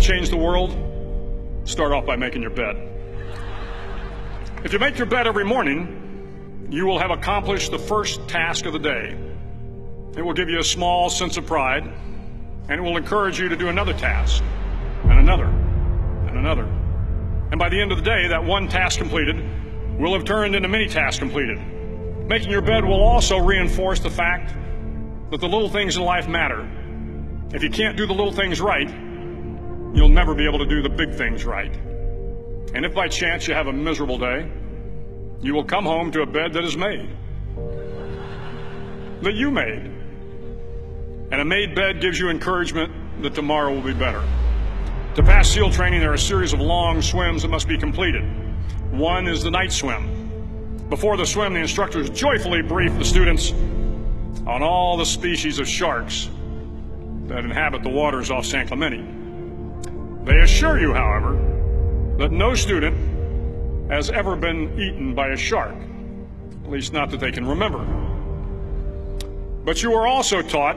Change the world? Start off by making your bed. If you make your bed every morning, you will have accomplished the first task of the day. It will give you a small sense of pride, and it will encourage you to do another task, and another, and another. And by the end of the day, that one task completed will have turned into many tasks completed. Making your bed will also reinforce the fact that the little things in life matter. If you can't do the little things right, you'll never be able to do the big things right. And if by chance you have a miserable day, you will come home to a bed that is made, that you made. And a made bed gives you encouragement that tomorrow will be better. To pass SEAL training, there are a series of long swims that must be completed. One is the night swim. Before the swim, the instructors joyfully brief the students on all the species of sharks that inhabit the waters off San Clemente. They assure you, however, that no student has ever been eaten by a shark, at least not that they can remember. But you are also taught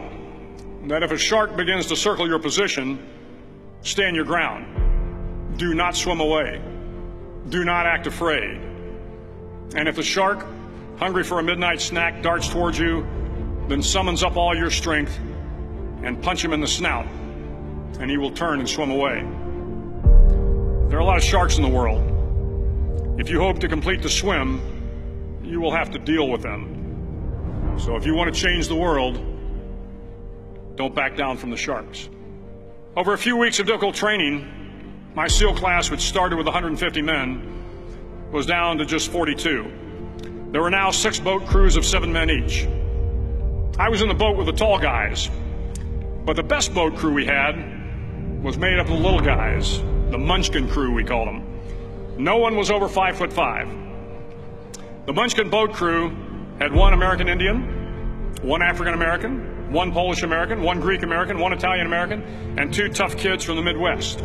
that if a shark begins to circle your position, stand your ground. Do not swim away. Do not act afraid. And if the shark, hungry for a midnight snack, darts towards you, then summons up all your strength and punch him in the snout, and he will turn and swim away. There are a lot of sharks in the world. If you hope to complete the swim, you will have to deal with them. So if you want to change the world, don't back down from the sharks. Over a few weeks of difficult training, my SEAL class, which started with 150 men, was down to just 42. There were now 6 boat crews of 7 men each. I was in the boat with the tall guys, but the best boat crew we had was made up of the little guys, the Munchkin crew, we called them. No one was over 5'5". The Munchkin boat crew had 1 American Indian, 1 African American, 1 Polish American, 1 Greek American, 1 Italian American, and 2 tough kids from the Midwest.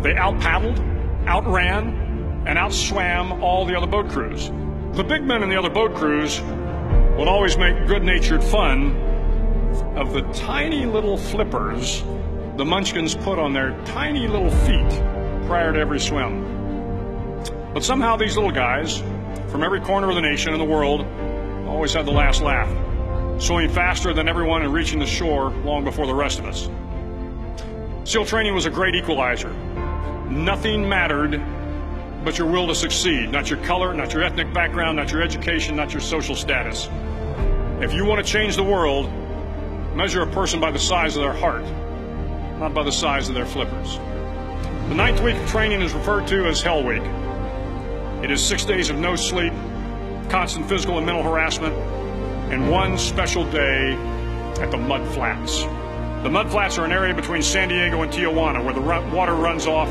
They out-paddled, outran, and outswam all the other boat crews. The big men in the other boat crews would always make good-natured fun of the tiny little flippers the Munchkins put on their tiny little feet prior to every swim. But somehow these little guys from every corner of the nation and the world always had the last laugh, swimming faster than everyone and reaching the shore long before the rest of us. SEAL training was a great equalizer. Nothing mattered but your will to succeed, not your color, not your ethnic background, not your education, not your social status. If you want to change the world, measure a person by the size of their heart, not by the size of their flippers. The 9th week of training is referred to as Hell Week. It is 6 days of no sleep, constant physical and mental harassment, and 1 special day at the Mud Flats. The Mud Flats are an area between San Diego and Tijuana where the water runs off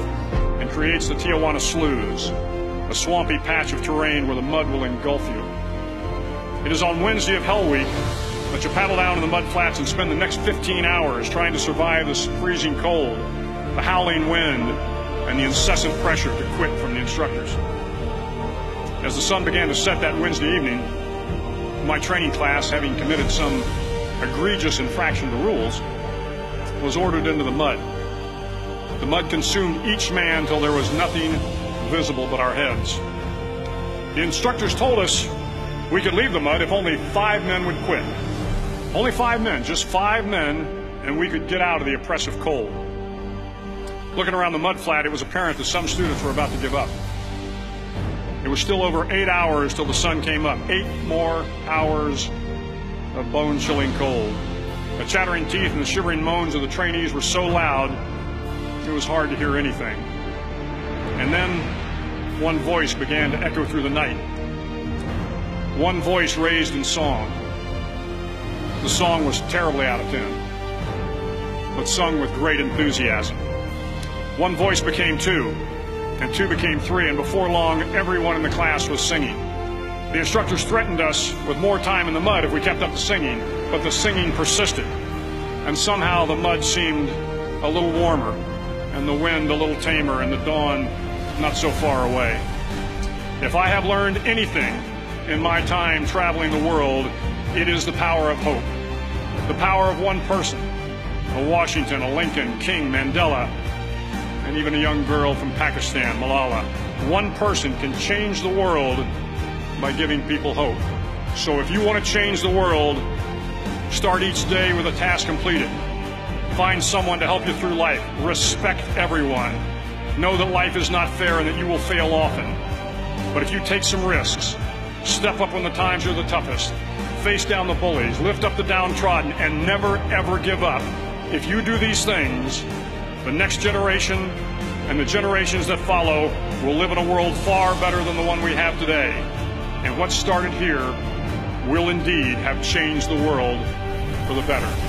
and creates the Tijuana Sloughs, a swampy patch of terrain where the mud will engulf you. It is on Wednesday of Hell Week that you paddle down to the Mud Flats and spend the next 15 hours trying to survive the freezing cold, the howling wind, and the incessant pressure to quit from the instructors. As the sun began to set that Wednesday evening, my training class, having committed some egregious infraction to rules, was ordered into the mud. The mud consumed each man till there was nothing visible but our heads. The instructors told us we could leave the mud if only 5 men would quit. Only 5 men, just 5 men, and we could get out of the oppressive cold. Looking around the mud flat, it was apparent that some students were about to give up. It was still over 8 hours till the sun came up. 8 more hours of bone-chilling cold. The chattering teeth and the shivering moans of the trainees were so loud, it was hard to hear anything. And then one voice began to echo through the night. One voice raised in song. The song was terribly out of tune, but sung with great enthusiasm. One voice became 2, and 2 became 3, and before long, everyone in the class was singing. The instructors threatened us with more time in the mud if we kept up the singing, but the singing persisted, and somehow the mud seemed a little warmer, and the wind a little tamer, and the dawn not so far away. If I have learned anything in my time traveling the world, it is the power of hope. The power of one person, a Washington, a Lincoln, King, Mandela, and even a young girl from Pakistan, Malala. One person can change the world by giving people hope. So if you want to change the world, start each day with a task completed. Find someone to help you through life. Respect everyone. Know that life is not fair and that you will fail often. But if you take some risks, step up when the times are the toughest, face down the bullies, lift up the downtrodden, and never ever give up. If you do these things, the next generation and the generations that follow will live in a world far better than the one we have today. And what started here will indeed have changed the world for the better.